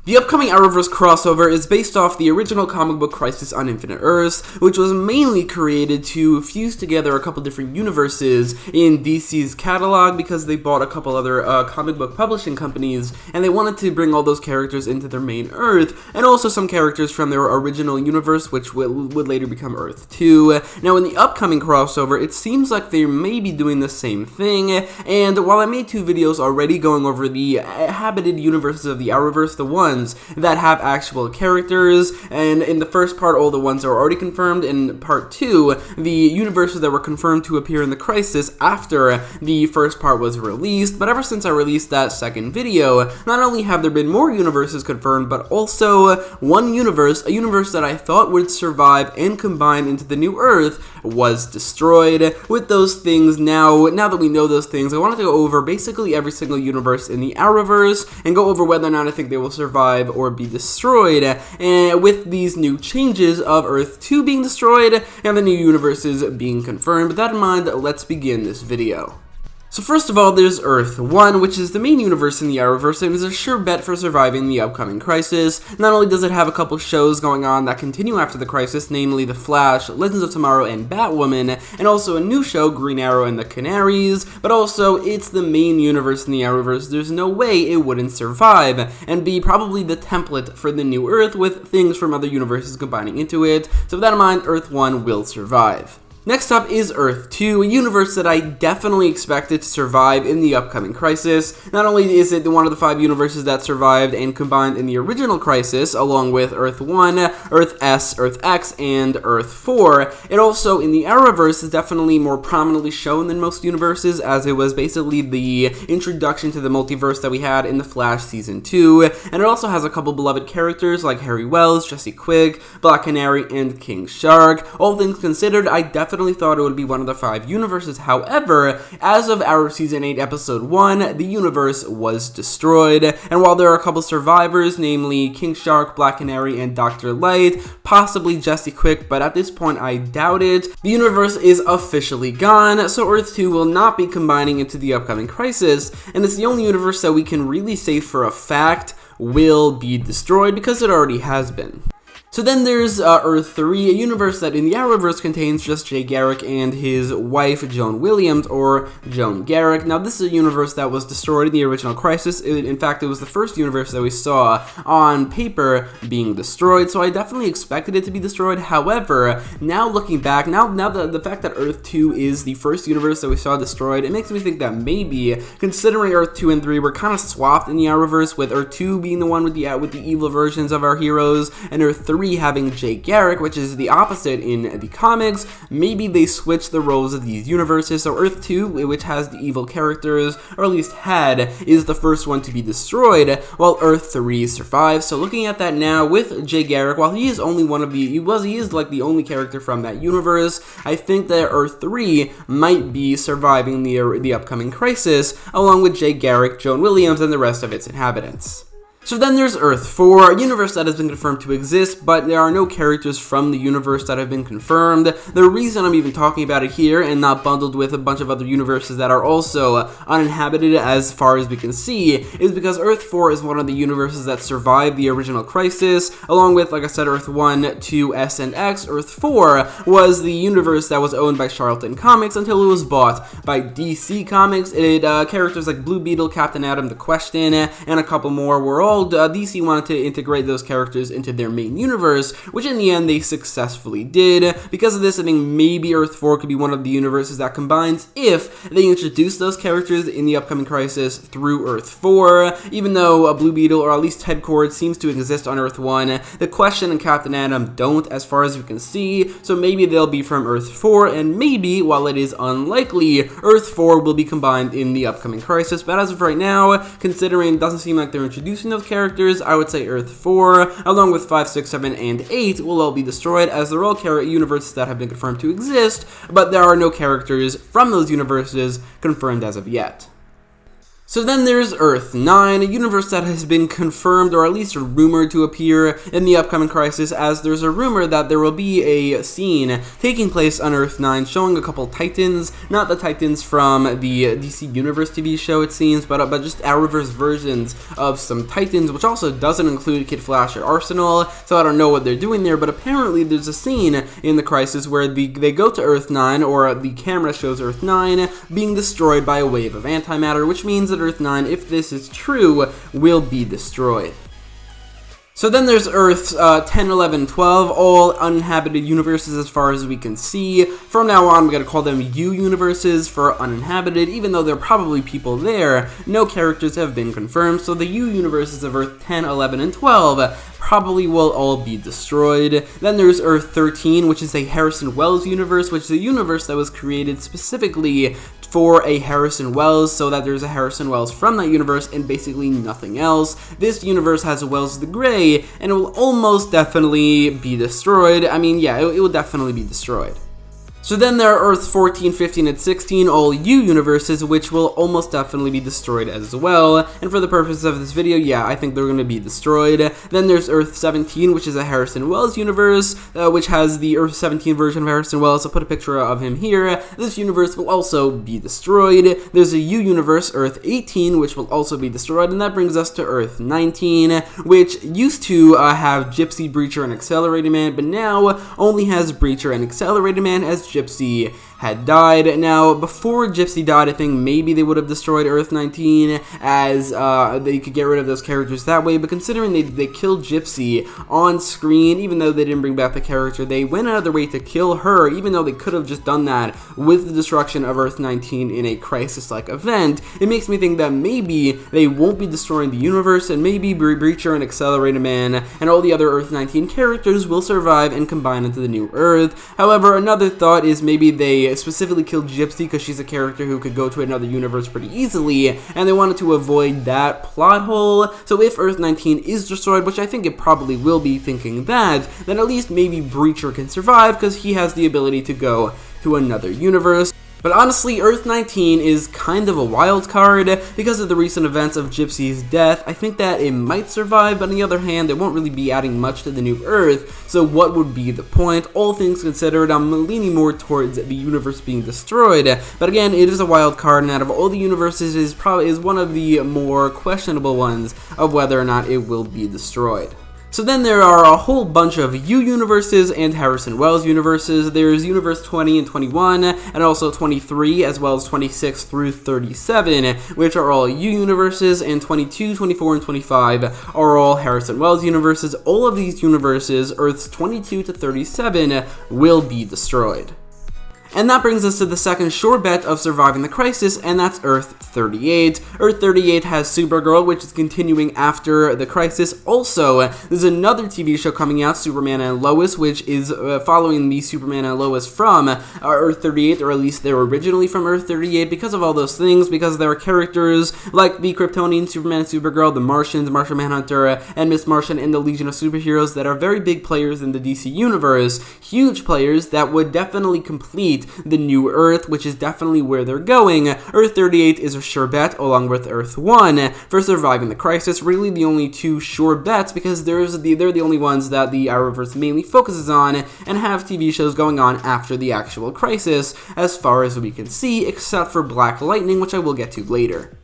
The upcoming Arrowverse crossover is based off the original comic book Crisis on Infinite Earths, which was mainly created to fuse together a couple different universes in DC's catalog because they bought a couple other comic book publishing companies, and they wanted to bring all those characters into their main Earth, and also some characters from their original universe, which would later become Earth 2. Now, in the upcoming crossover, it seems like they may be doing the same thing, and while I made 2 videos already going over the inhabited universes of the Arrowverse, the ones that have actual characters, and in the first part all the ones that are already confirmed, in part 2 the universes that were confirmed to appear in the Crisis after the first part was released. But ever since I released that second video, not only have there been more universes confirmed, but also one universe, a universe that I thought would survive and combine into the new Earth, was destroyed. With those things, now that we know those things, I wanted to go over basically every single universe in the Arrowverse and go over whether or not I think they will survive or be destroyed, and with these new changes of Earth 2 being destroyed and the new universes being confirmed. With that in mind, let's begin this video. So first of all, there's Earth 1, which is the main universe in the Arrowverse and is a sure bet for surviving the upcoming Crisis. Not only does it have a couple shows going on that continue after the Crisis, namely The Flash, Legends of Tomorrow, and Batwoman, and also a new show, Green Arrow and the Canaries, but also it's the main universe in the Arrowverse. There's no way it wouldn't survive and be probably the template for the new Earth with things from other universes combining into it. So with that in mind, Earth 1 will survive. Next up is Earth 2, a universe that I definitely expected to survive in the upcoming Crisis. Not only is it one of the 5 universes that survived and combined in the original Crisis, along with Earth 1, Earth S, Earth X, and Earth 4, it also, in the Arrowverse, is definitely more prominently shown than most universes, as it was basically the introduction to the multiverse that we had in The Flash Season 2, and it also has a couple beloved characters like Harry Wells, Jesse Quick, Black Canary, and King Shark. All things considered, I definitely thought it would be one of the 5 universes. However, as of Arrow Season 8, Episode 1, the universe was destroyed, and while there are a couple survivors, namely King Shark, Black Canary, and Dr. Light, possibly Jesse Quick, but at this point I doubt it, the universe is officially gone, so Earth 2 will not be combining into the upcoming Crisis, and it's the only universe that we can really say for a fact will be destroyed, because it already has been. So then there's Earth 3, a universe that in the Arrowverse contains just Jay Garrick and his wife Joan Williams, or Joan Garrick. Now this is a universe that was destroyed in the original Crisis. In fact, it was the first universe that we saw on paper being destroyed, so I definitely expected it to be destroyed. However, now looking back, now the fact that Earth 2 is the first universe that we saw destroyed, it makes me think that maybe, considering Earth 2 and 3 were kind of swapped in the Arrowverse, with Earth 2 being the one with the evil versions of our heroes, and Earth 3 having Jay Garrick, which is the opposite in the comics, maybe they switched the roles of these universes. So Earth 2, which has the evil characters, or at least had, is the first one to be destroyed, while Earth 3 survives. So looking at that now with Jay Garrick, while he is only one of the, he is like the only character from that universe, I think that Earth 3 might be surviving the upcoming Crisis, along with Jay Garrick, Joan Williams, and the rest of its inhabitants. So then there's Earth 4, a universe that has been confirmed to exist, but there are no characters from the universe that have been confirmed. The reason I'm even talking about it here and not bundled with a bunch of other universes that are also uninhabited as far as we can see is because Earth 4 is one of the universes that survived the original Crisis, along with, like I said, Earth 1, 2, S, and X. Earth 4 was the universe that was owned by Charlton Comics until it was bought by DC Comics. It characters like Blue Beetle, Captain Atom, The Question, and a couple more were all DC wanted to integrate those characters into their main universe, which in the end they successfully did. Because of this, I think maybe Earth 4 could be one of the universes that combines if they introduce those characters in the upcoming Crisis through Earth 4. Even though Blue Beetle, or at least Ted Kord, seems to exist on Earth 1, The Question and Captain Atom don't, as far as we can see, so maybe they'll be from Earth 4, and maybe, while it is unlikely, Earth 4 will be combined in the upcoming Crisis. But as of right now, considering it doesn't seem like they're introducing those characters, I would say Earth 4, along with 5, 6, 7, and 8, will all be destroyed, as they're all universes that have been confirmed to exist, but there are no characters from those universes confirmed as of yet. So then there's Earth 9, a universe that has been confirmed or at least rumored to appear in the upcoming Crisis, as there's a rumor that there will be a scene taking place on Earth 9 showing a couple Titans, not the Titans from the DC Universe TV show it seems, but just Arrowverse versions of some Titans, which also doesn't include Kid Flash or Arsenal, so I don't know what they're doing there, but apparently there's a scene in the Crisis where they go to Earth 9, or the camera shows Earth 9 being destroyed by a wave of antimatter, which means that Earth 9, if this is true, will be destroyed. So then there's Earths 10, 11, 12, all uninhabited universes as far as we can see. From now on, we're going to call them U universes for uninhabited, even though there are probably people there. No characters have been confirmed, so the U universes of Earth 10, 11, and 12 probably will all be destroyed. Then there's Earth 13, which is a Harrison Wells universe, which is a universe that was created specifically for a Harrison Wells, so that there's a Harrison Wells from that universe and basically nothing else. This universe has a Wells the Grey, and it will almost definitely be destroyed. I mean, yeah, it will definitely be destroyed. So then there are Earths 14, 15, and 16, all U universes, which will almost definitely be destroyed as well. And for the purposes of this video, yeah, I think they're going to be destroyed. Then there's Earth 17, which is a Harrison Wells universe, which has the Earth 17 version of Harrison Wells. I'll put a picture of him here. This universe will also be destroyed. There's a U universe, Earth 18, which will also be destroyed. And that brings us to Earth 19, which used to have Gypsy, Breacher, and Accelerated Man, but now only has Breacher and Accelerated Man, as Gypsy had died. Now, before Gypsy died, I think maybe they would have destroyed Earth 19, as they could get rid of those characters that way, but considering they killed Gypsy on screen, even though they didn't bring back the character, they went out of their way to kill her, even though they could have just done that with the destruction of Earth 19 in a Crisis-like event. It makes me think that maybe they won't be destroying the universe, and maybe Breacher and Accelerated Man and all the other Earth 19 characters will survive and combine into the new Earth. However, another thought is maybe they specifically killed Gypsy because she's a character who could go to another universe pretty easily, and they wanted to avoid that plot hole. So if Earth 19 is destroyed, which I think it probably will be, thinking that, then at least maybe Breacher can survive because he has the ability to go to another universe. But honestly, Earth 19 is kind of a wild card because of the recent events of Gypsy's death. I think that it might survive, but on the other hand, it won't really be adding much to the new Earth, so what would be the point? All things considered, I'm leaning more towards the universe being destroyed, but again, it is a wild card, and out of all the universes, it is one of the more questionable ones of whether or not it will be destroyed. So then there are a whole bunch of U universes and Harrison Wells universes. There's Universe 20 and 21, and also 23, as well as 26 through 37, which are all U universes, and 22, 24, and 25 are all Harrison Wells universes. All of these universes, Earths 22 to 37, will be destroyed. And that brings us to the second sure bet of surviving the Crisis, and that's Earth 38. Earth 38 has Supergirl, which is continuing after the Crisis. Also, there's another TV show coming out, Superman and Lois, which is following the Superman and Lois from Earth 38, or at least they're originally from Earth 38, because of all those things, because there are characters like the Kryptonian Superman and Supergirl, the Martians, Martian Manhunter, and Miss Martian in the Legion of Superheroes that are very big players in the DC Universe, huge players that would definitely complete the new Earth, which is definitely where they're going. Earth 38 is a sure bet, along with Earth 1, for surviving the Crisis. Really the only two sure bets, because they're the only ones that the Arrowverse mainly focuses on, and have TV shows going on after the actual Crisis, as far as we can see, except for Black Lightning, which I will get to later.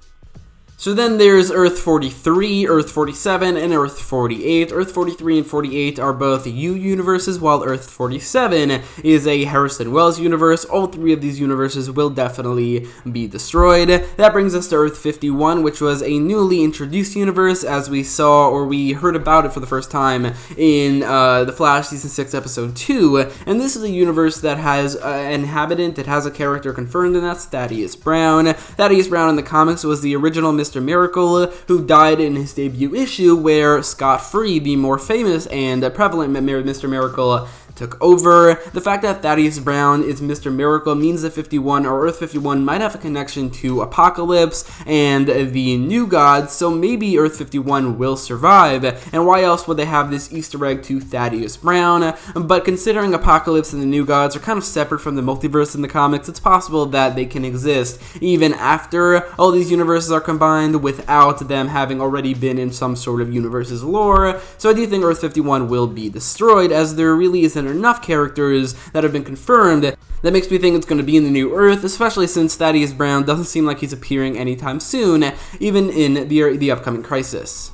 So then there's Earth 43, Earth 47, and Earth 48. Earth 43 and 48 are both U universes, while Earth 47 is a Harrison Wells universe. All three of these universes will definitely be destroyed. That brings us to Earth 51, which was a newly introduced universe, as we saw, or we heard about it for the first time in The Flash Season 6, Episode 2. And this is a universe that has an inhabitant, it has a character confirmed, and that's Thaddeus Brown. Thaddeus Brown in the comics was the original Mr. Miracle, who died in his debut issue, where Scott Free, the more famous and prevalent Mr. Miracle, took over. The fact that Thaddeus Brown is Mr. Miracle means that 51 or Earth 51 might have a connection to Apocalypse and the New Gods, so maybe Earth 51 will survive. And why else would they have this Easter egg to Thaddeus Brown? But considering Apocalypse and the New Gods are kind of separate from the multiverse in the comics, it's possible that they can exist even after all these universes are combined without them having already been in some sort of universe's lore. So I do think Earth 51 will be destroyed, as there really isn't enough characters that have been confirmed that makes me think it's going to be in the New Earth, especially since Thaddeus Brown doesn't seem like he's appearing anytime soon, even in the upcoming Crisis.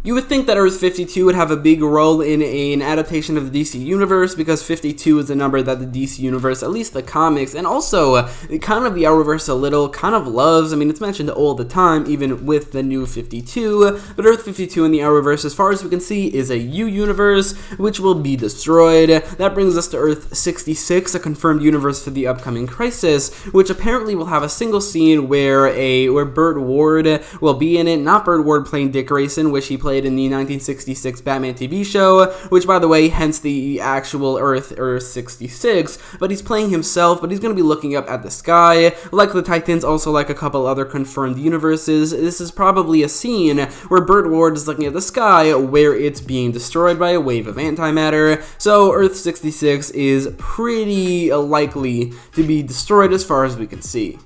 You would think that Earth 52 would have a big role in an adaptation of the DC Universe, because 52 is a number that the DC Universe, at least the comics, and also kind of the Arrowverse a little, kind of loves. I mean, it's mentioned all the time, even with the new 52, but Earth 52 in the Arrowverse, as far as we can see, is a U-Universe, which will be destroyed. That brings us to Earth 66, a confirmed universe for the upcoming Crisis, which apparently will have a single scene where Burt Ward will be in it, not Burt Ward playing Dick Grayson, which he played in the 1966 Batman TV show, which, by the way, hence the actual Earth 66, but he's playing himself, but he's going to be looking up at the sky. Like the Titans, also like a couple other confirmed universes, this is probably a scene where Burt Ward is looking at the sky where it's being destroyed by a wave of antimatter, so Earth 66 is pretty likely to be destroyed as far as we can see.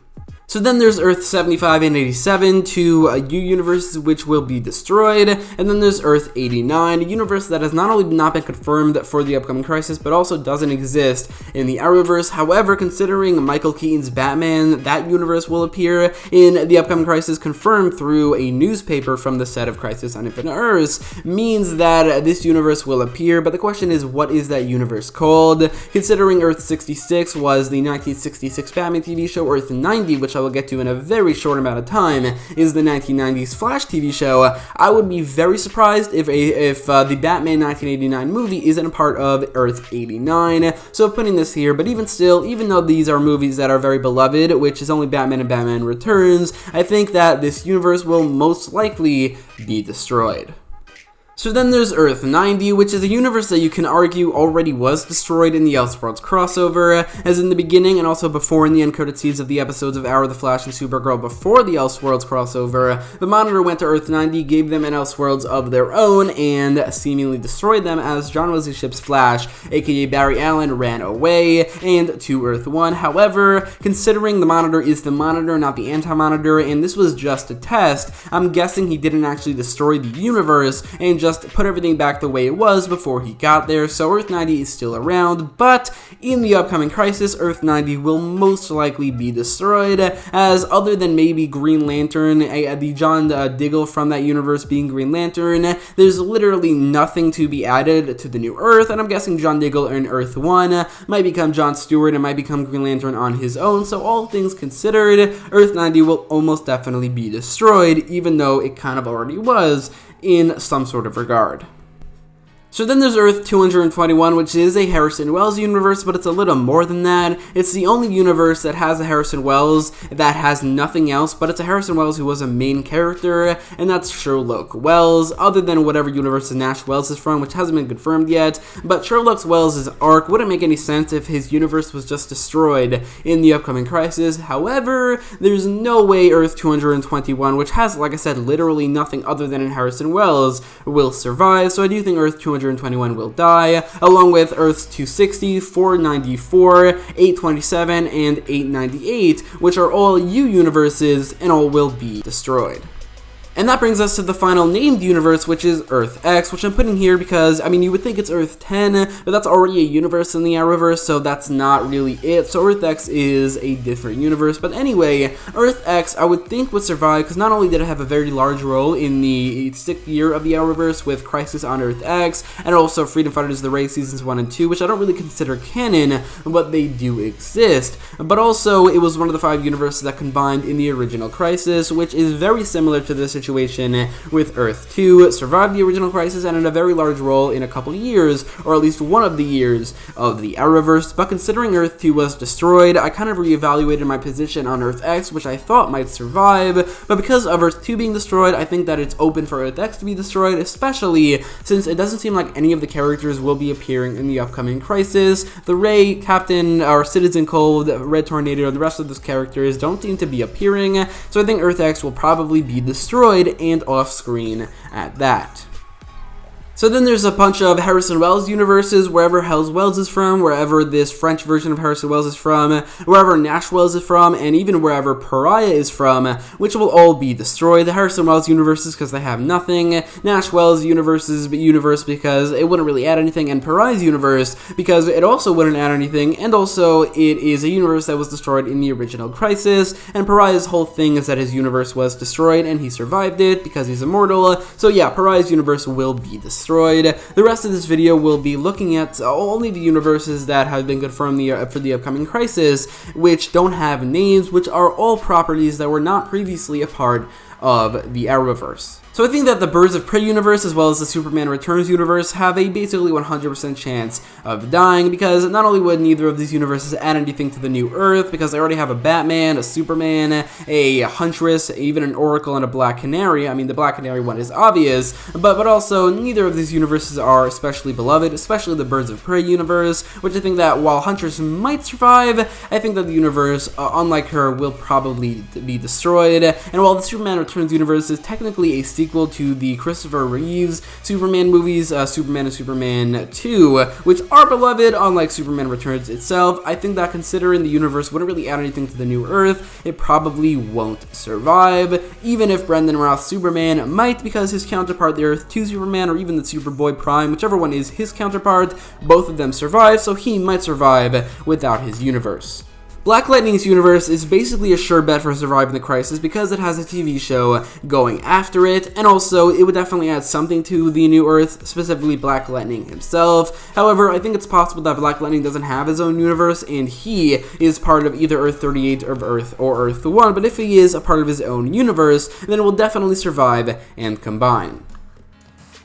So then there's Earth 75 and 87, two U-universes which will be destroyed, and then there's Earth 89, a universe that has not only not been confirmed for the upcoming Crisis, but also doesn't exist in the Arrowverse. However, considering Michael Keaton's Batman, that universe will appear in the upcoming Crisis, confirmed through a newspaper from the set of Crisis on Infinite Earths, means that this universe will appear, but the question is, what is that universe called? Considering Earth 66 was the 1966 Batman TV show, Earth 90, which I will get to in a very short amount of time, is the 1990s Flash TV show, I would be very surprised if the Batman 1989 movie isn't a part of Earth 89. So putting this here, but even still, even though these are movies that are very beloved, which is only Batman and Batman Returns, I think that this universe will most likely be destroyed. So then there's Earth 90, which is a universe that you can argue already was destroyed in the Elseworlds crossover, as in the beginning and also before in the end credit scenes of the episodes of Arrow, the Flash, and Supergirl before the Elseworlds crossover, the Monitor went to Earth 90, gave them an Elseworlds of their own, and seemingly destroyed them as John Wesley Shipp's Flash, aka Barry Allen, ran away, and to Earth 1. However, considering the Monitor is the Monitor, not the Anti-Monitor, and this was just a test, I'm guessing he didn't actually destroy the universe, and just put everything back the way it was before he got there, so Earth 90 is still around, but in the upcoming Crisis, Earth 90 will most likely be destroyed, as other than maybe Green Lantern, the John Diggle from that universe being Green Lantern, there's literally nothing to be added to the New Earth, and I'm guessing John Diggle in Earth 1 might become John Stewart and might become Green Lantern on his own, so all things considered, Earth 90 will almost definitely be destroyed, even though it kind of already was in some sort of regard. So then there's Earth 221, which is a Harrison Wells universe, but it's a little more than that. It's the only universe that has a Harrison Wells that has nothing else, but it's a Harrison Wells who was a main character, and that's Sherlock Wells, other than whatever universe Nash Wells is from, which hasn't been confirmed yet. But Sherlock Wells' arc wouldn't make any sense if his universe was just destroyed in the upcoming Crisis. However, there's no way Earth 221, which has, like I said, literally nothing other than in Harrison Wells, will survive, so I do think Earth 221 will die, along with Earths 260, 494, 827, and 898, which are all U-universes and all will be destroyed. And that brings us to the final named universe, which is Earth X, which I'm putting here because, I mean, you would think it's Earth 10, but that's already a universe in the Arrowverse, so that's not really it. So Earth X is a different universe. But anyway, Earth X, I would think would survive because not only did it have a very large role in the 6th year of the Arrowverse with Crisis on Earth X, and also Freedom Fighters The Race Seasons 1 and 2, which I don't really consider canon, but they do exist. But also, it was one of the 5 universes that combined in the original Crisis, which is very similar to the situation situation with Earth 2, survived the original crisis, and had a very large role in a couple years, or at least one of the years, of the Arrowverse. But considering Earth 2 was destroyed, I kind of reevaluated my position on Earth X, which I thought might survive, but because of Earth 2 being destroyed, I think that it's open for Earth X to be destroyed, especially since it doesn't seem like any of the characters will be appearing in the upcoming crisis. The Ray, Captain, or Citizen Cold, Red Tornado, and the rest of those characters don't seem to be appearing, so I think Earth X will probably be destroyed and off-screen at that. So then there's a bunch of Harrison Wells universes, wherever Hell's Wells is from, wherever this French version of Harrison Wells is from, wherever Nash Wells is from, and even wherever Pariah is from, which will all be destroyed. The Harrison Wells universes because they have nothing, Nash Wells universe because it wouldn't really add anything, and Pariah's universe because it also wouldn't add anything, and also it is a universe that was destroyed in the original crisis, and Pariah's whole thing is that his universe was destroyed and he survived it because he's immortal. So yeah, Pariah's universe will be destroyed. The rest of this video will be looking at only the universes that have been confirmed for the upcoming crisis, which don't have names, which are all properties that were not previously a part of the Arrowverse. So I think that the Birds of Prey universe as well as the Superman Returns universe have a basically 100% chance of dying, because not only would neither of these universes add anything to the new Earth, because they already have a Batman, a Superman, a Huntress, even an Oracle, and a Black Canary. I mean, the Black Canary one is obvious, but also neither of these universes are especially beloved, especially the Birds of Prey universe, which I think that while Huntress might survive, I think that the universe, unlike her, will probably be destroyed. And while the Superman Returns universe is technically a sequel to the Christopher Reeves Superman movies, Superman and Superman 2, which are beloved, unlike Superman Returns itself, I think that considering the universe wouldn't really add anything to the new Earth, it probably won't survive, even if Brendan Routh's Superman might, because his counterpart, the Earth 2 Superman, or even the Superboy Prime, whichever one is his counterpart, both of them survive, so he might survive without his universe. Black Lightning's universe is basically a sure bet for surviving the crisis because it has a TV show going after it, and also it would definitely add something to the new Earth, specifically Black Lightning himself. However, I think it's possible that Black Lightning doesn't have his own universe and he is part of either Earth 38 or Earth 1, but if he is a part of his own universe, then it will definitely survive and combine.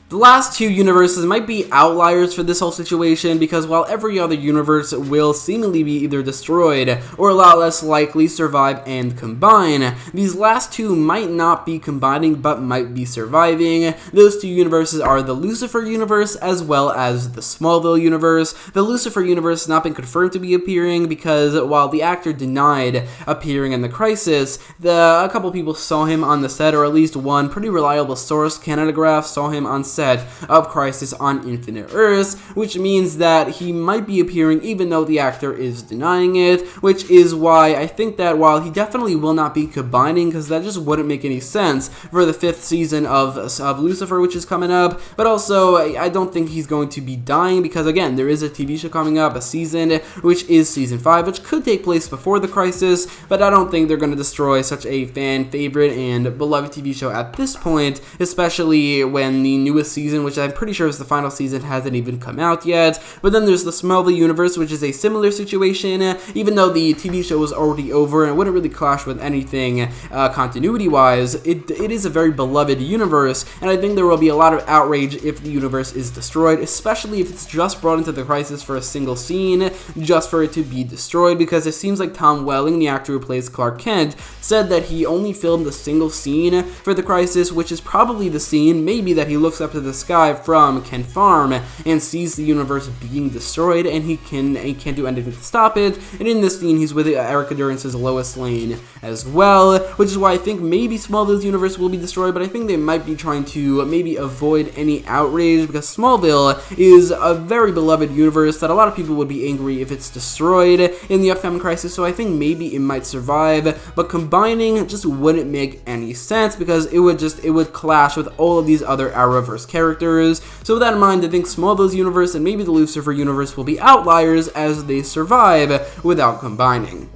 The last two universes might be outliers for this whole situation, because while every other universe will seemingly be either destroyed or a lot less likely survive and combine, these last two might not be combining but might be surviving. Those two universes are the Lucifer universe as well as the Smallville universe. The Lucifer universe has not been confirmed to be appearing because while the actor denied appearing in the crisis, a couple people saw him on the set, or at least one pretty reliable source, Canada Graph, saw him on set of Crisis on Infinite Earths, which means that he might be appearing even though the actor is denying it, which is why I think that while he definitely will not be combining, because that just wouldn't make any sense for the 5th season of Lucifer, which is coming up, but also I don't think he's going to be dying, because again, there is a TV show coming up, a season, which is season 5, which could take place before the crisis, but I don't think they're going to destroy such a fan favorite and beloved TV show at this point, especially when the newest season, which I'm pretty sure is the final season, hasn't even come out yet. But then there's the Smallville universe, which is a similar situation, even though the TV show was already over and it wouldn't really clash with anything continuity-wise. It is a very beloved universe, and I think there will be a lot of outrage if the universe is destroyed, especially if it's just brought into the crisis for a single scene, just for it to be destroyed, because it seems like Tom Welling, the actor who plays Clark Kent, said that he only filmed a single scene for the crisis, which is probably the scene, maybe, that he looks up to the sky from Ken Farm and sees the universe being destroyed, and he can't do anything to stop it. And in this scene, he's with Erica Durance's Lois Lane as well, which is why I think maybe Smallville's universe will be destroyed, but I think they might be trying to maybe avoid any outrage, because Smallville is a very beloved universe that a lot of people would be angry if it's destroyed in the upcoming crisis, so I think maybe it might survive, but combining just wouldn't make any sense, because it would clash with all of these other Arrowverse characters. So with that in mind, I think Smallville's universe and maybe the Lucifer universe will be outliers as they survive without combining.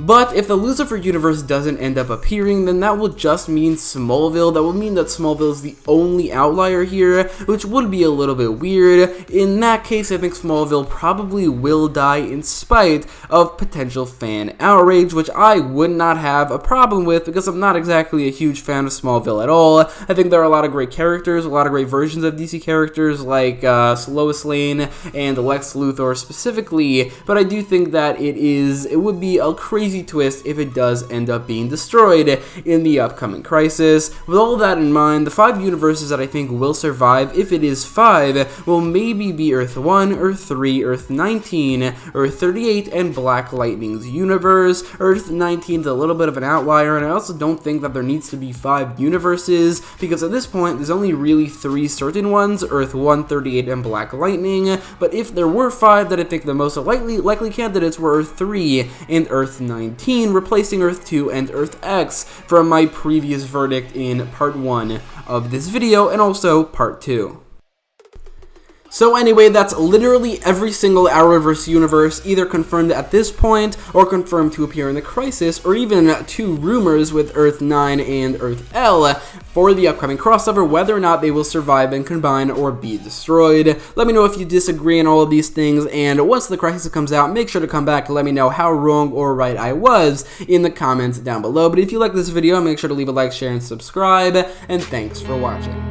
But if the Lucifer universe doesn't end up appearing, then that will just mean Smallville. That will mean that Smallville is the only outlier here, which would be a little bit weird. In that case, I think Smallville probably will die in spite of potential fan outrage, which I would not have a problem with because I'm not exactly a huge fan of Smallville at all. I think there are a lot of great characters, a lot of great versions of DC characters like Lois Lane and Lex Luthor specifically, but I do think that it would be a crazy twist if it does end up being destroyed in the upcoming crisis. With all that in mind, the 5 universes that I think will survive, if it is 5, will maybe be Earth 1, Earth 3, Earth 19, Earth 38, and Black Lightning's universe. Earth 19 is a little bit of an outlier, and I also don't think that there needs to be 5 universes, because at this point, there's only really 3 certain ones, Earth 1, 38, and Black Lightning, but if there were 5, then I think the most likely candidates were Earth 3 and Earth 19, replacing Earth 2 and Earth X from my previous verdict in part 1 of this video, and also part 2. So anyway, that's literally every single Arrowverse universe either confirmed at this point or confirmed to appear in the crisis, or even 2 rumors with Earth 9 and Earth L for the upcoming crossover, whether or not they will survive and combine or be destroyed. Let me know if you disagree on all of these things, and once the crisis comes out, make sure to come back and let me know how wrong or right I was in the comments down below. But if you like this video, make sure to leave a like, share, and subscribe, and thanks for watching.